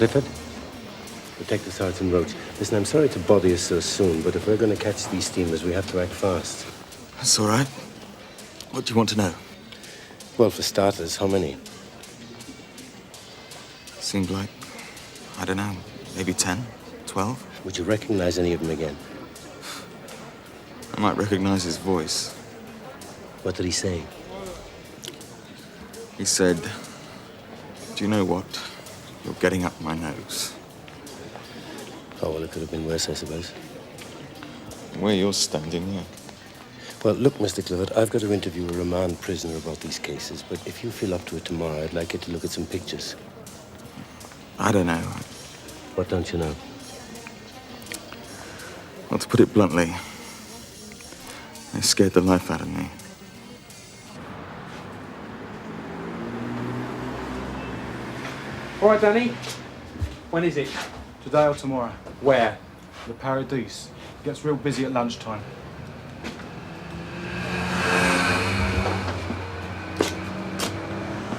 Clifford? Detective Sergeant Roach. Listen, I'm sorry to bother you so soon, but if we're going to catch these steamers, we have to act fast. That's all right. What do you want to know? Well, for starters, how many? Seemed like, I don't know, maybe 10, 12. Would you recognize any of them again? I might recognize his voice. What did he say? He said, do you know what? You're getting up my nose. Oh, well, it could have been worse, I suppose. Where you're standing, yeah. Well, look, Mr. Clifford, I've got to interview a remand prisoner about these cases, but if you feel up to it tomorrow, I'd like you to look at some pictures. I don't know. What don't you know? Well, to put it bluntly, they scared the life out of me. All right, Danny. When is it? Today or tomorrow. Where? The Paradise. Gets real busy at lunchtime.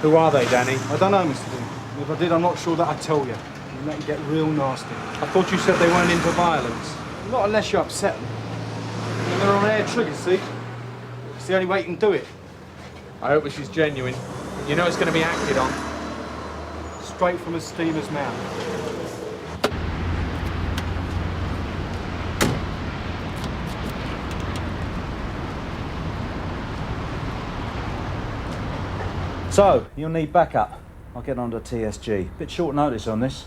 Who are they, Danny? I don't know, Mr. Dean. If I did, I'm not sure that I'd tell you. You make it get real nasty. I thought you said they weren't into violence. Not unless you upset them. And they're on air triggers, see? It's the only way you can do it. I hope this is genuine. You know it's going to be acted on. Straight from a steamer's mouth. So, you'll need backup. I'll get onto TSG. Bit short notice on this.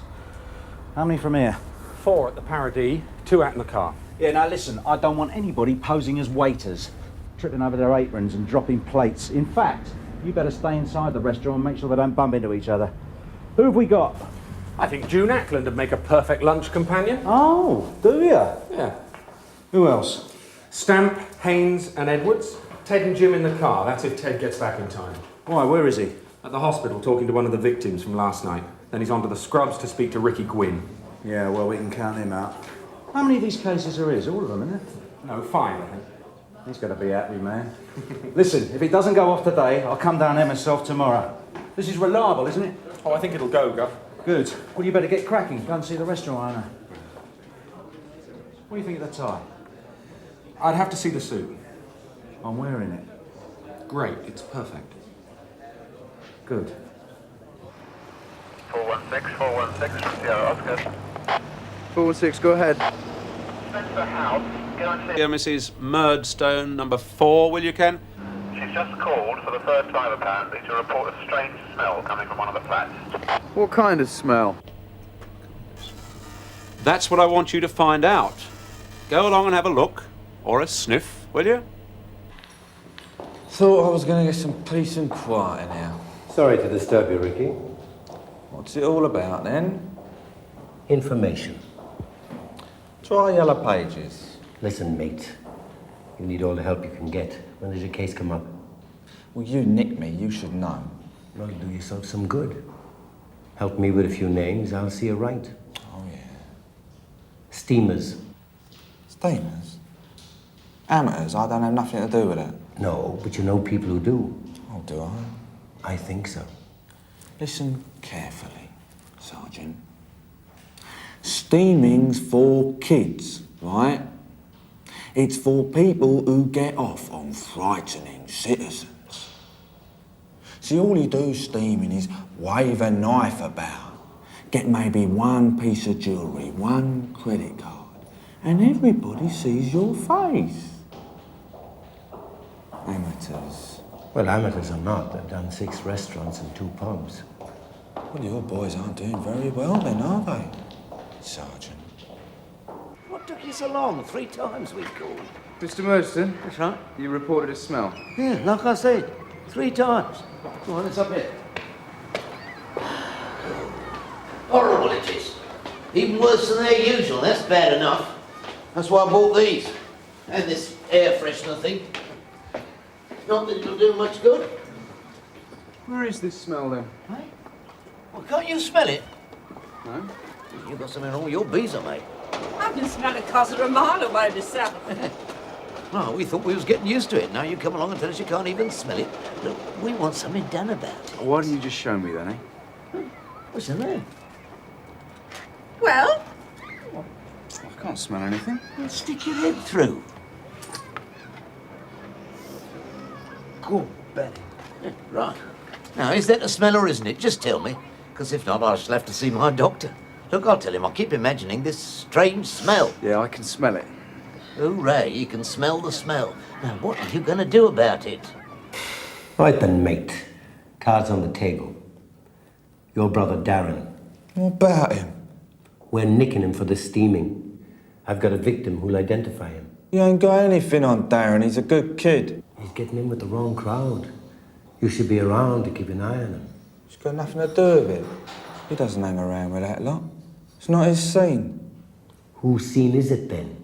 How many from here? 4 at the Paradis, 2 out in the car. Yeah, now listen, I don't want anybody posing as waiters, tripping over their aprons and dropping plates. In fact, you better stay inside the restaurant and make sure they don't bump into each other. Who have we got? I think June Ackland would make a perfect lunch companion. Oh, do ya? Yeah. Who else? Stamp, Haynes and Edwards. Ted and Jim in the car. That's if Ted gets back in time. Why, where is he? At the hospital, talking to one of the victims from last night. Then he's on to the Scrubs to speak to Ricky Gwynn. Yeah, well, we can count him out. How many of these cases are his? All of them, isn't it? No, 5, I think. He's got to be happy, man. Listen, if it doesn't go off today, I'll come down there myself tomorrow. This is reliable, isn't it? Oh, I think it'll go, Guff. Good. Well, you better get cracking. Go and see the restaurant owner. What do you think of the tie? I'd have to see the suit. I'm wearing it. Great, it's perfect. Good. 416 from Sierra Oscar. 416, go ahead. Spencer House, can I see? Dear Mrs. Murdstone, number 4, will you, Ken? She's just called for the third time apparently to report a strange smell coming from one of the flats. What kind of smell? That's what I want you to find out. Go along and have a look, or a sniff, will you? Thought I was going to get some peace and quiet in here. Sorry to disturb you, Ricky. What's it all about, then? Information. Try Yellow Pages. Listen, mate. You need all the help you can get. When does your case come up? Well, you nicked me. You should know. Well, do yourself some good. Help me with a few names, I'll see you right. Oh, yeah. Steamers. Steamers? Amateurs? I don't have nothing to do with it. No, but you know people who do. Oh, do I? I think so. Listen carefully, Sergeant. Steaming's for kids, right? It's for people who get off on frightening citizens. See, all you do steaming is wave a knife about, get maybe one piece of jewellery, one credit card, and everybody sees your face. Amateurs. Well, amateurs are not. They've done 6 restaurants and 2 pubs. Well, your boys aren't doing very well then, are they, Sergeant? What took you so long? 3 times we called. Mr. Murdstone? That's right. You reported a smell. Yeah, like I said, 3 times. Go on, it's up here. Horrible it is. Even worse than their usual. That's bad enough. That's why I bought these. And this air freshener thing. Not that it'll do much good. Where is this smell, then? Hey? Well, can't you smell it? No? You've got something wrong with your beezer, mate. I can smell it cause a mile away myself. Well, we thought we was getting used to it. Now you come along and tell us you can't even smell it. Look, we want something done about it. Why don't you just show me, then, eh? What's in there? Well, I can't smell anything. Well, stick your head through. Good Betty. Right. Now, is that a smell or isn't it? Just tell me. Because if not, I shall have to see my doctor. Look, I'll tell him I keep imagining this strange smell. Yeah, I can smell it. Hooray, you can smell the smell. Now, what are you going to do about it? Right then, mate. Cards on the table. Your brother Darren. What about him? We're nicking him for the steaming. I've got a victim who'll identify him. You ain't got anything on Darren. He's a good kid. He's getting in with the wrong crowd. You should be around to keep an eye on him. He's got nothing to do with it. He doesn't hang around with that lot. It's not his scene. Whose scene is it then?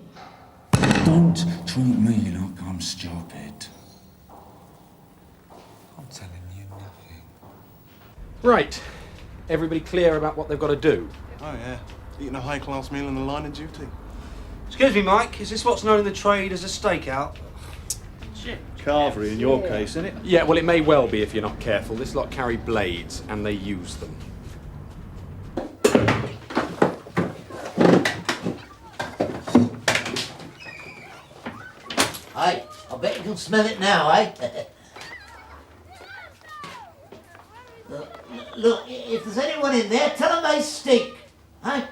Don't treat me like I'm stupid. I'm telling you nothing. Right. Everybody clear about what they've got to do? Oh, yeah. Eating a high-class meal in the line of duty. Excuse me, Mike. Is this what's known in the trade as a stakeout? Carver in your case, isn't it? Yeah, well, it may well be if you're not careful. This lot carry blades, and they use them. Hey, I bet you can smell it now, eh? Look, if there's anyone in there, tell them they stink. Hey?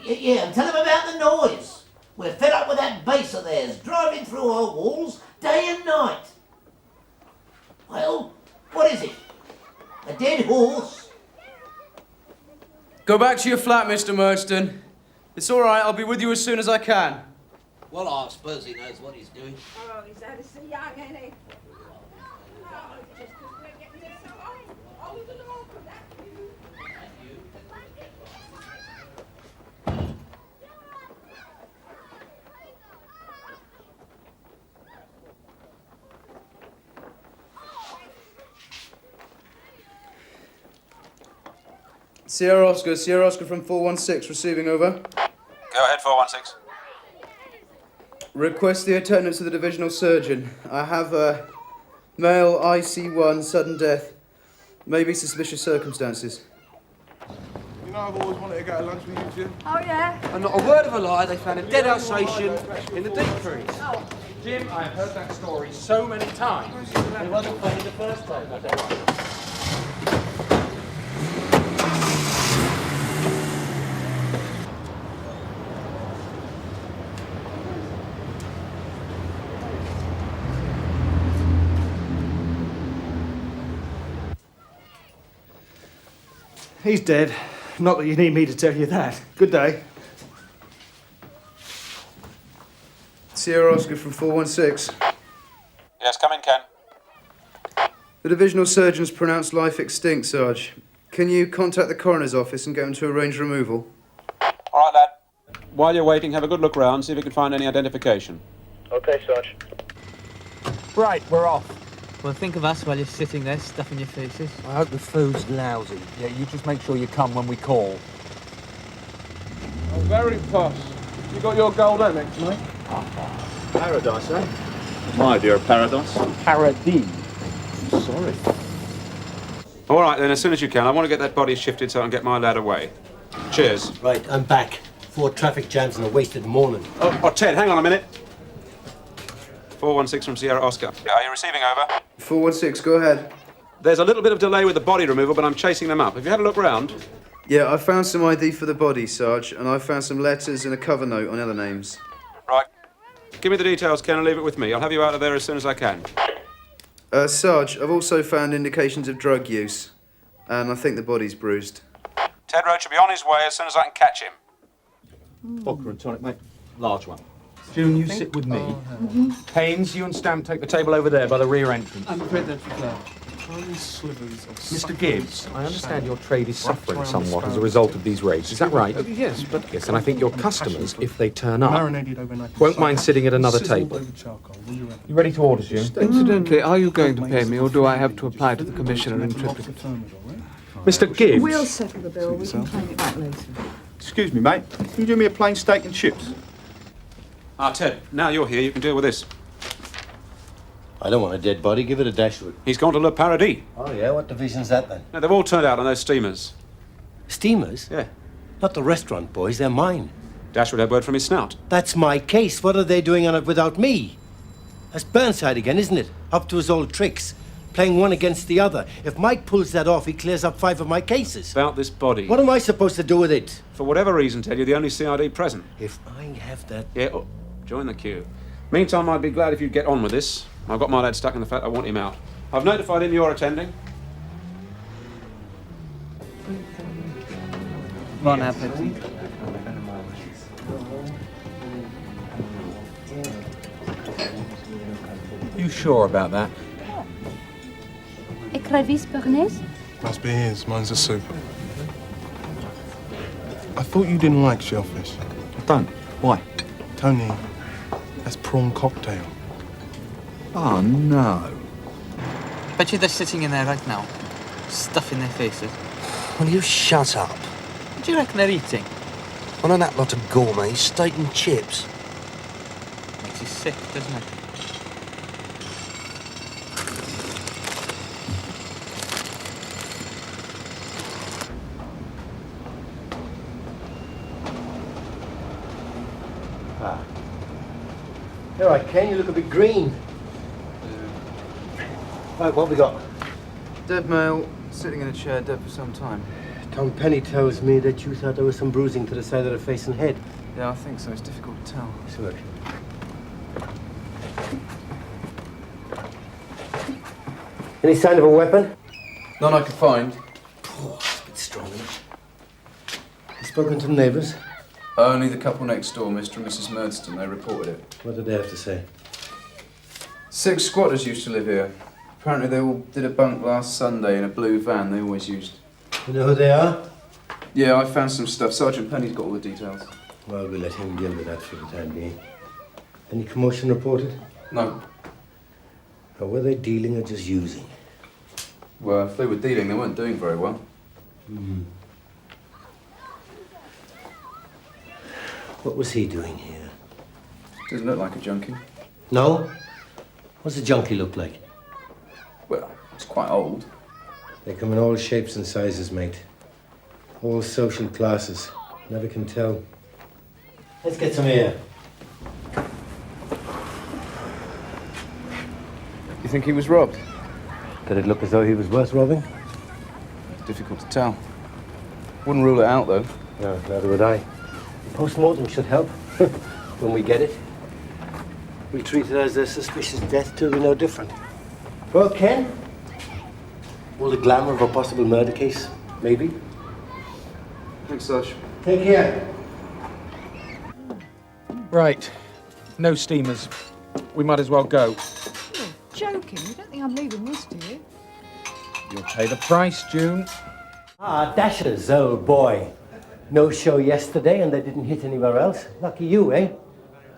Yeah, and tell them about the noise. We're fed up with that bass of theirs, driving through our walls day and night. Well, what is it? A dead horse? Go back to your flat, Mr. Murdstone. It's all right. I'll be with you as soon as I can. Well, I suppose he knows what he's doing. oh, he's Ellison young, ain't he? Oh, just 'cause we're getting so old and awkward, that's you. Sierra Oscar from 416, receiving over. Go ahead, 416. Request the attendance of the divisional surgeon. I have a male IC1, sudden death. Maybe suspicious circumstances. You know, I've always wanted to go to lunch with you, Jim. Oh, yeah? And not a word of a lie, they found a dead Alsatian in the deep freeze. Oh, Jim, I've heard that story so many times. It wasn't funny the first time, was it? He's dead. Not that you need me to tell you that. Good day. Sierra Oscar from 416. Yes, come in, Ken. The divisional surgeon's pronounced life extinct, Sarge. Can you contact the coroner's office and get him to arrange removal? All right, lad. While you're waiting, have a good look round, see if you can find any identification. Okay, Sarge. Right, we're off. Well, think of us while you're sitting there stuffing your faces. I hope the food's lousy. Yeah, you just make sure you come when we call. Oh, very posh. You got your gold Amex, mate? Paradise, eh? My dear paradise. Paradis. Sorry. All right, then, as soon as you can. I want to get that body shifted so I can get my lad away. Cheers. Right, I'm back. 4 traffic jams and a wasted morning. Oh, Ted, hang on a minute. 416 from Sierra Oscar. Are you receiving over? 416, go ahead. There's a little bit of delay with the body removal, but I'm chasing them up. Have you had a look round? Yeah, I found some ID for the body, Sarge, and I found some letters and a cover note on other names. Right. Give me the details, Ken, and leave it with me. I'll have you out of there as soon as I can. Sarge, I've also found indications of drug use, and I think the body's bruised. Ted Roach will be on his way as soon as I can catch him. Vodka and tonic, mate. Large one. June, you sit with me. Haynes, you and Stamp take the table over there by the rear entrance. I'm afraid that's fair. Mr. Gibbs, I understand your trade is suffering somewhat as a result of these raids. Is that right? Yes, but... Yes, and I think your customers, if they turn up, Marinated overnight. won't mind sitting at another table. You ready to order, Jim? Incidentally, are you going to pay me, or do I have to apply to the Commissioner in triplicate? Mr. Gibbs. we'll settle the bill. We can claim it back later. Excuse me, mate. Can you do me a plain steak and chips? Ah, Ted, now you're here, you can deal with this. I don't want a dead body. Give it a Dashwood. He's gone to Le Paradis. Oh, yeah? What division's that, then? No, they've all turned out on those steamers. Steamers? Yeah. Not the restaurant boys, they're mine. Dashwood had word from his snout. That's my case. What are they doing on it without me? That's Burnside again, isn't it? Up to his old tricks. Playing one against the other. If Mike pulls that off, he clears up 5 of my cases. About this body. What am I supposed to do with it? For whatever reason, Ted, you're the only CID present. If I have that... Yeah, join the queue. Meantime, I'd be glad if you'd get on with this. I've got my lad stuck in the fact I want him out. I've notified him you're attending. Bon appetit. You sure about that? Écrevisse Bernays? Must be his. Mine's a super. I thought you didn't like shellfish. I don't. Why? Tony, that's prawn cocktail. Oh, no. Bet you they're sitting in there right now, stuffing their faces. Will you shut up? What do you reckon they're eating? One of that lot of gourmet steak and chips. Makes you sick, doesn't it? All right, Ken, you look a bit green. Right, what we got? Dead male, sitting in a chair, dead for some time. Tom Penny tells me that you thought there was some bruising to the side of the face and head. Yeah, I think so. It's difficult to tell. Stewart. Any sign of a weapon? None I could find. Oh, it's a bit strong, isn't it? You spoken to the neighbours? Only the couple next door, Mr. and Mrs. Murdston. They reported it. What did they have to say? 6 squatters used to live here. Apparently they all did a bunk last Sunday in a blue van they always used. You know who they are? Yeah, I found some stuff. Sergeant Penny's got all the details. Well, we'll let him deal with that for the time being. Any commotion reported? No. Or were they dealing or just using? Well, if they were dealing, they weren't doing very well. Mm-hmm. What was he doing here? Doesn't look like a junkie. No? What's a junkie look like? Well, it's quite old. They come in all shapes and sizes, mate. All social classes. Never can tell. Let's get some air. You think he was robbed? Did it look as though he was worth robbing? Difficult to tell. Wouldn't rule it out, though. No, neither would I. Post-mortem should help, when we get it. We treat it as a suspicious death till we know different. Well, Ken? All the glamour of a possible murder case, maybe? Thanks, Sarge. Take care. Right. No steamers. We might as well go. You're joking. You don't think I'm leaving this, do you? You'll pay the price, June. Ah, Dashers, old boy. No show yesterday and they didn't hit anywhere else. Lucky you, eh?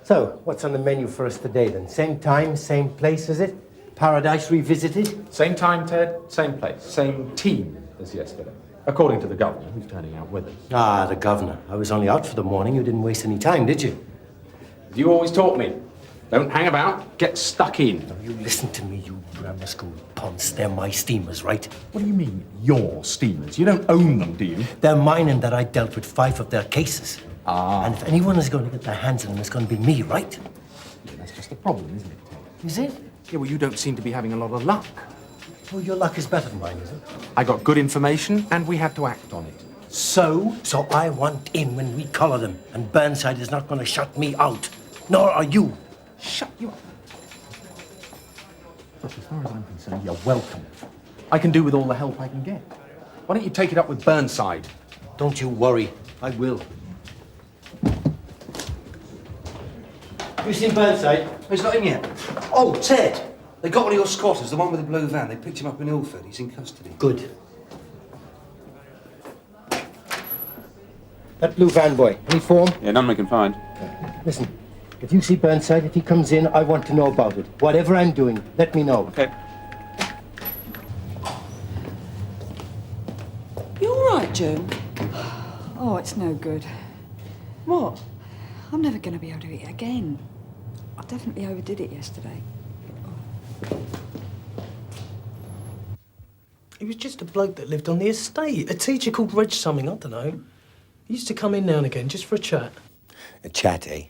So, what's on the menu for us today then? Same time, same place, is it? Paradise revisited? Same time, Ted. Same place. Same team as yesterday. According to the governor, who's turning out with us. Ah, the governor. I was only out for the morning. You didn't waste any time, did you? You always taught me. Don't hang about. Get stuck in. Now, you listen to me, you grammar school punts. They're my steamers, right? What do you mean, your steamers? You don't own them, do you? They're mine and that I dealt with 5 of their cases. Ah. And if anyone is going to get their hands on them, it's going to be me, right? Yeah, that's just the problem, isn't it, Ted? Is it? Yeah, well, you don't seem to be having a lot of luck. Oh, your luck is better than mine, is it? I got good information, and we had to act on it. So I want in when we collar them, and Burnside is not going to shut me out. Nor are you. Shut you up. Look, as far as I'm concerned, you're welcome. I can do with all the help I can get. Why don't you take it up with Burnside? Don't you worry. I will. You seen Burnside? He's not in yet. Oh, Ted! They got one of your squatters, the one with the blue van. They picked him up in Ilford. He's in custody. Good. That blue van boy, any form? Yeah, none we can find. Listen, if you see Burnside, if he comes in, I want to know about it. Whatever I'm doing, let me know. Okay. You all right, June? Oh, it's no good. What? I'm never going to be able to eat again. I definitely overdid it yesterday. He was just a bloke that lived on the estate. A teacher called Reg something, I don't know. He used to come in now and again just for a chat. A chat, eh?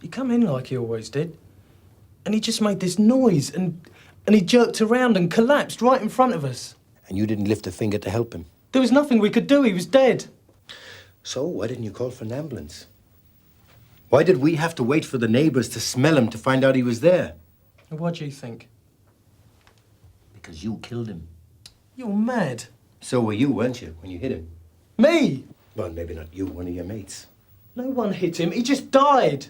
He'd come in like he always did. And he just made this noise and he jerked around and collapsed right in front of us. And you didn't lift a finger to help him? There was nothing we could do. He was dead. So why didn't you call for an ambulance? Why did we have to wait for the neighbors to smell him to find out he was there? What do you think? Because you killed him. You're mad. So were you, weren't you, when you hit him? Me? Well, maybe not you, one of your mates. No one hit him. He just died.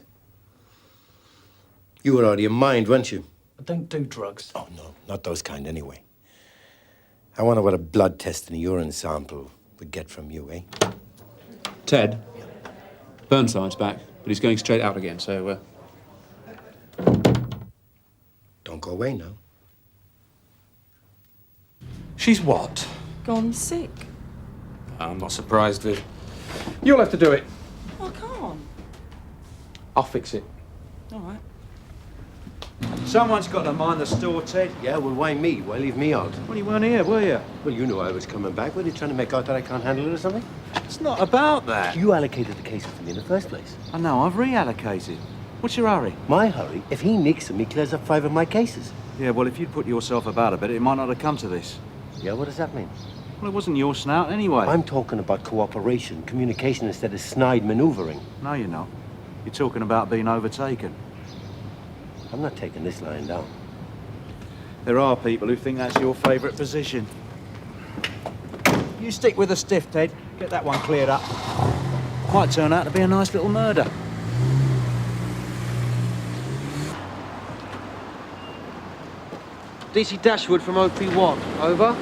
You were out of your mind, weren't you? I don't do drugs. Oh, no, not those kind anyway. I wonder what a blood test and a urine sample would get from you, eh? Ted, Burnside's back, but he's going straight out again, so, Don't go away now. She's what? Gone sick. I'm not surprised, Viv. You'll have to do it. I can't. I'll fix it. All right. Someone's got to mind the store, Ted. Yeah, well, why me? Why leave me out? Well, you weren't here, were you? Well, you knew I was coming back. Were you trying to make out that I can't handle it or something? It's not about that. You allocated the case for me in the first place. I know, I've reallocated. What's your hurry? My hurry? If he nicks him, he clears up 5 of my cases. Yeah, well, if you'd put yourself about a bit, it might not have come to this. Yeah, what does that mean? Well, it wasn't your snout anyway. I'm talking about cooperation, communication instead of snide manoeuvring. No, you're not. You're talking about being overtaken. I'm not taking this lying down. There are people who think that's your favourite position. You stick with the stiff, Ted. Get that one cleared up. Might turn out to be a nice little murder. DC Dashwood from OP1. Over.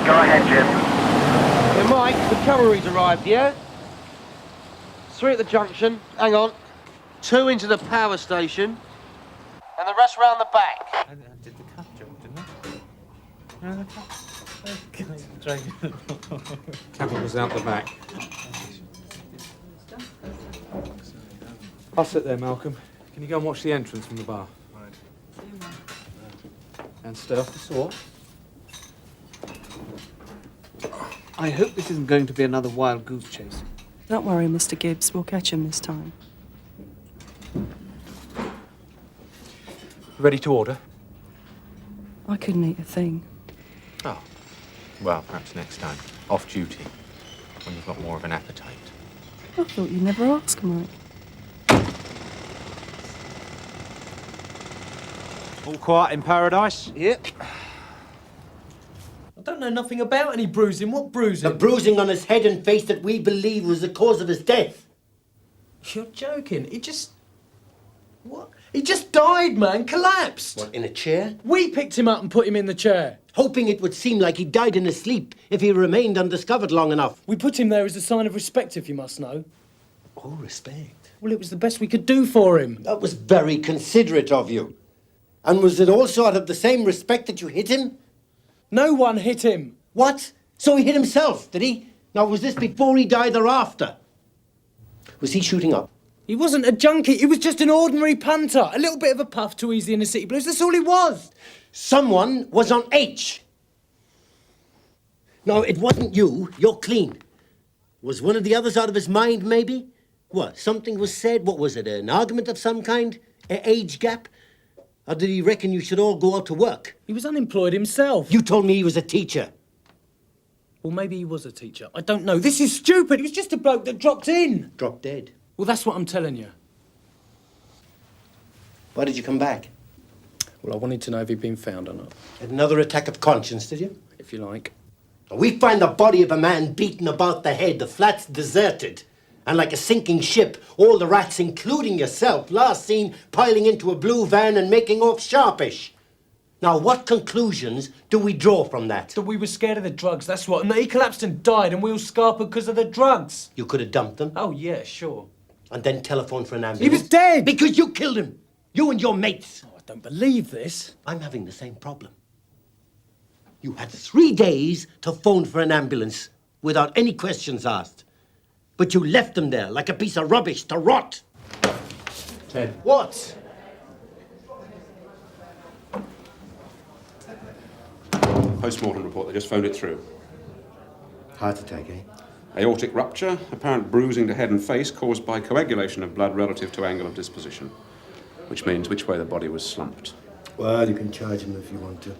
Go ahead, Jim. Yeah, Mike, the cavalry's arrived, yeah? 3 at the junction. Hang on. 2 into the power station. And the rest round the back. I did the cut joke, didn't I? Cavalry was out the back. I'll sit there, Malcolm. Can you go and watch the entrance from the bar? Right. And stay off the saw. I hope this isn't going to be another wild goose chase. Don't worry, Mr. Gibbs. We'll catch him this time. Ready to order? I couldn't eat a thing. Oh. Well, perhaps next time. Off duty. When you've got more of an appetite. I thought you'd never ask, Mike. All quiet in paradise? Yep. I don't know nothing about any bruising. What bruising? The bruising on his head and face that we believe was the cause of his death. You're joking. He just... What? He just died, man. Collapsed. What, in a chair? We picked him up and put him in the chair. Hoping it would seem like he died in his sleep if he remained undiscovered long enough. We put him there as a sign of respect, if you must know. Oh, respect? Well, it was the best we could do for him. That was very considerate of you. And was it also out of the same respect that you hit him? No one hit him. What? So he hit himself, did he? Now, was this before he died or after? Was he shooting up? He wasn't a junkie. He was just an ordinary punter. A little bit of a puff too easy in the city blues. That's all he was. Someone was on H. No, it wasn't you. You're clean. Was one of the others out of his mind, maybe? What, something was said? What was it, an argument of some kind? An age gap? Or did he reckon you should all go out to work? He was unemployed himself. You told me he was a teacher. Well, maybe he was a teacher. I don't know. This is stupid. He was just a bloke that dropped in. Dropped dead. Well, that's what I'm telling you. Why did you come back? Well, I wanted to know if he'd been found or not. Another attack of conscience, did you? If you like. We find the body of a man beaten about the head, the flats deserted. And like a sinking ship, all the rats, including yourself, last seen piling into a blue van and making off sharpish. Now, what conclusions do we draw from that? That we were scared of the drugs, that's what. And that he collapsed and died and we all scarpered because of the drugs. You could have dumped them. Oh, yeah, sure. And then telephoned for an ambulance. He was dead! Because you killed him. You and your mates. Oh, I don't believe this. I'm having the same problem. You had 3 days to phone for an ambulance without any questions asked. But you left them there like a piece of rubbish to rot. Ted. What? Post-mortem report, they just phoned it through. Heart attack, eh? Aortic rupture, apparent bruising to head and face caused by coagulation of blood relative to angle of disposition, which means which way the body was slumped. Well, you can charge him if you want to.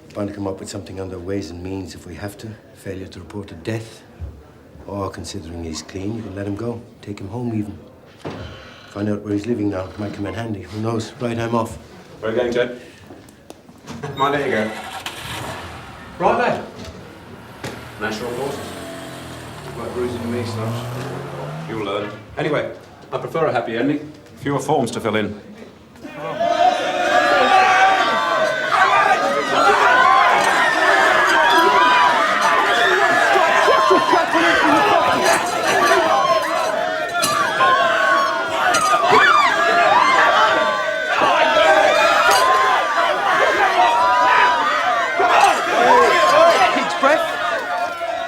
Trying to come up with something under ways and means if we have to. Failure to report a death. Or, considering he's clean, you can let him go. Take him home, even. Find out where he's living now. Might come in handy. Who knows? Right, I'm off. Where are you going, Ted? Mind, there you go. Right there. Natural causes. Like bruising me, Snatch. You'll learn. Anyway, I prefer a happy ending. Fewer forms to fill in.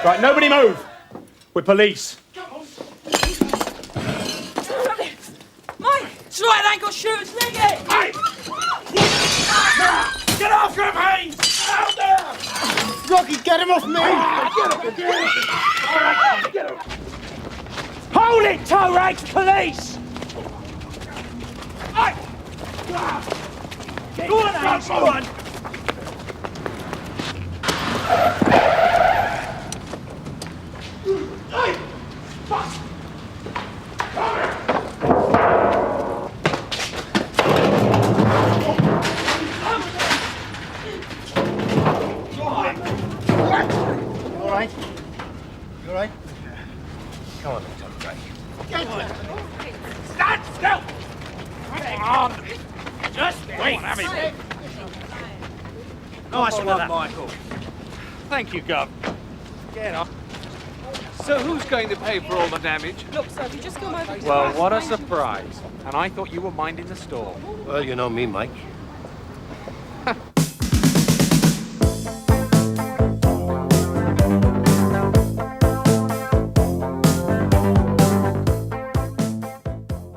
Right, nobody move. We're police. Mike! It's right, I ain't got shooters, nigga! Hey! Get off him, Haynes! Out there! Rocky, get him off me! Get him! Hold it, toe rags, police! Hey! Go on, Haynes, go on! Stand still! Come on! Just wait! Nice one, Michael. Thank you, Gov. Get up. So who's going to pay for all the damage? Look, sir, if you just come over to Well, what a surprise. And I thought you were minding the store. Well, you know me, Mike.